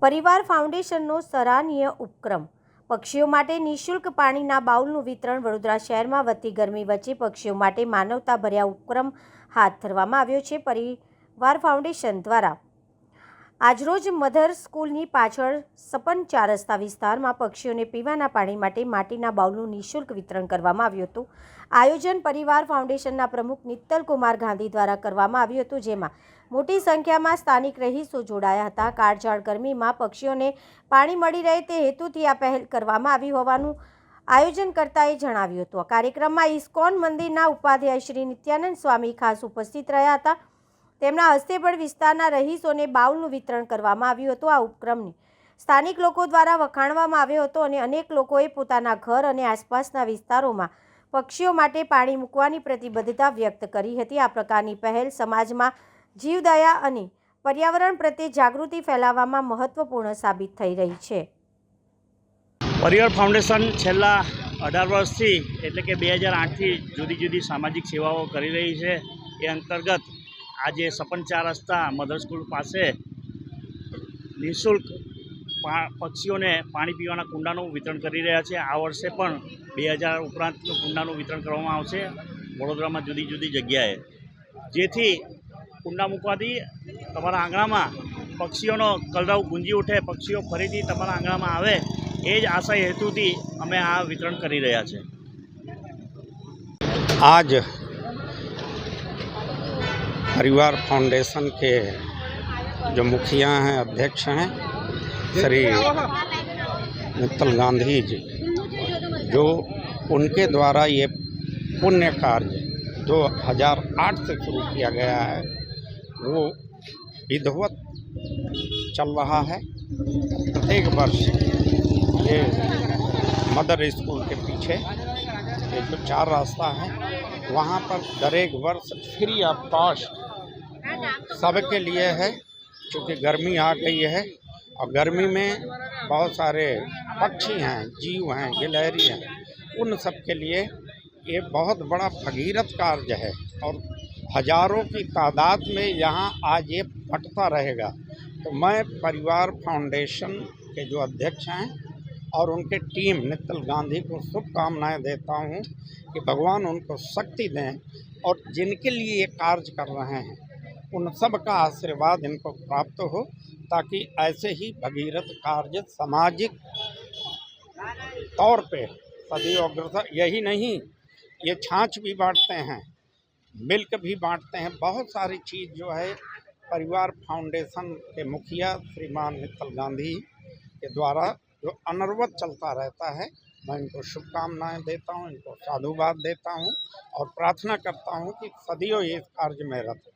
પરિવાર ફાઉન્ડેશનનો સરાહનીય ઉપક્રમ। પક્ષીઓ માટે નિઃશુલ્ક પાણીના બાઉલનું વિતરણ। વડોદરા શહેરમાં વધતી ગરમી વચ્ચે પક્ષીઓ માટે માનવતાભર્યા ઉપક્રમ હાથ ધરવામાં આવ્યો છે। પરિવાર ફાઉન્ડેશન દ્વારા આજરોજ મધર સ્કૂલની પાછળ સપન 4 રસ્તા વિસ્તારમાં પક્ષીઓને પીવાના પાણી માટે માટીના બાઉલનું નિઃશુલ્ક વિતરણ કરવામાં આવ્યું હતું। આયોજન પરિવાર ફાઉન્ડેશનના પ્રમુખ નિત્તલ કુમાર ગાંધી દ્વારા કરવામાં આવ્યું હતું, જેમાં મોટી સંખ્યામાં સ્થાનિક રહીશો જોડાયા હતા। કાળઝાળ ગરમીમાં પક્ષીઓને પાણી મળી રહે તે હેતુથી આ પહેલ કરવામાં આવી હોવાનું આયોજનકર્તાએ જણાવ્યું હતું। આ કાર્યક્રમમાં ઇસ્કોન મંદિરના ઉપાધ્યાય શ્રી નિત્યાનંદ સ્વામી ખાસ ઉપસ્થિત રહ્યા હતા। તેમના હસ્તે પણ વિસ્તારના રહીશોને બાઉલનું વિતરણ કરવામાં આવ્યું હતું। આ ઉપક્રમને સ્થાનિક લોકો દ્વારા વખાણવામાં આવ્યો હતો અને અનેક લોકોએ પોતાના ઘર અને આસપાસના વિસ્તારોમાં પક્ષીઓ માટે પાણી મૂકવાની પ્રતિબદ્ધતા વ્યક્ત કરી હતી। આ પ્રકારની પહેલ સમાજમાં જીવદયા અને પર્યાવરણ પ્રત્યે જાગૃતિ ફેલાવવામાં મહત્વપૂર્ણ સાબિત થઈ રહી છે। પરિવાર ફાઉન્ડેશન છેલ્લા 18 વર્ષથી એટલે કે 2008થી જુદી જુદી સામાજિક સેવાઓ કરી રહી છે। એ અંતર્ગત આજે સપન 4 રસ્તા મધર સ્કૂલ પાસે નિઃશુલ્ક પક્ષીઓને પાણી પીવાના કુંડાનું વિતરણ કરી રહ્યા છે। આ વર્ષે પણ 2000 ઉપરાંતનું કુંડાનું વિતરણ કરવામાં આવશે વડોદરામાં જુદી જુદી જગ્યાએ, જેથી કુંડા મૂકવાથી તમારા આંગણામાં પક્ષીઓનો કલરવ ગુંજી ઉઠે, પક્ષીઓ ફરીથી તમારા આંગણામાં આવે, એ જ આશય હેતુથી અમે આ વિતરણ કરી રહ્યા છીએ। आज परिवार फाउंडेशन के जो मुखिया हैं, अध्यक्ष हैं श्री नित्तल गांधी जी, जो उनके द्वारा ये पुण्य कार्य 2008 से शुरू किया गया है, वो विधिवत चल रहा है। प्रत्येक वर्ष ये मदर स्कूल के पीछे ये जो 4 रास्ता है वहाँ पर दरेक वर्ष फ्री ऑफ कॉस्ट सबके लिए है। क्योंकि गर्मी आ गई है और गर्मी में बहुत सारे पक्षी हैं, जीव हैं, गिलहरी हैं, उन सब के लिए ये बहुत बड़ा भगीरथ कार्य है और हजारों की तादाद में यहाँ आज ये बंटता रहेगा। तो मैं परिवार फाउंडेशन के जो अध्यक्ष हैं और उनके टीम नित्तल गांधी को शुभकामनाएं देता हूँ कि भगवान उनको शक्ति दें और जिनके लिए ये कार्य कर रहे हैं उन सब का आशीर्वाद इनको प्राप्त हो, ताकि ऐसे ही भगीरथ कार्य सामाजिक तौर पे सदैव अग्रसर। यही नहीं, ये छाछ भी बांटते हैं, मिल्क भी बांटते हैं, बहुत सारी चीज़ जो है परिवार फाउंडेशन के मुखिया श्रीमान नित्तल गांधी के द्वारा जो अनवरत चलता रहता है। मैं इनको शुभकामनाएं देता हूं, इनको साधुवाद देता हूं और प्रार्थना करता हूं कि सदैव इस कार्य में रत रहें।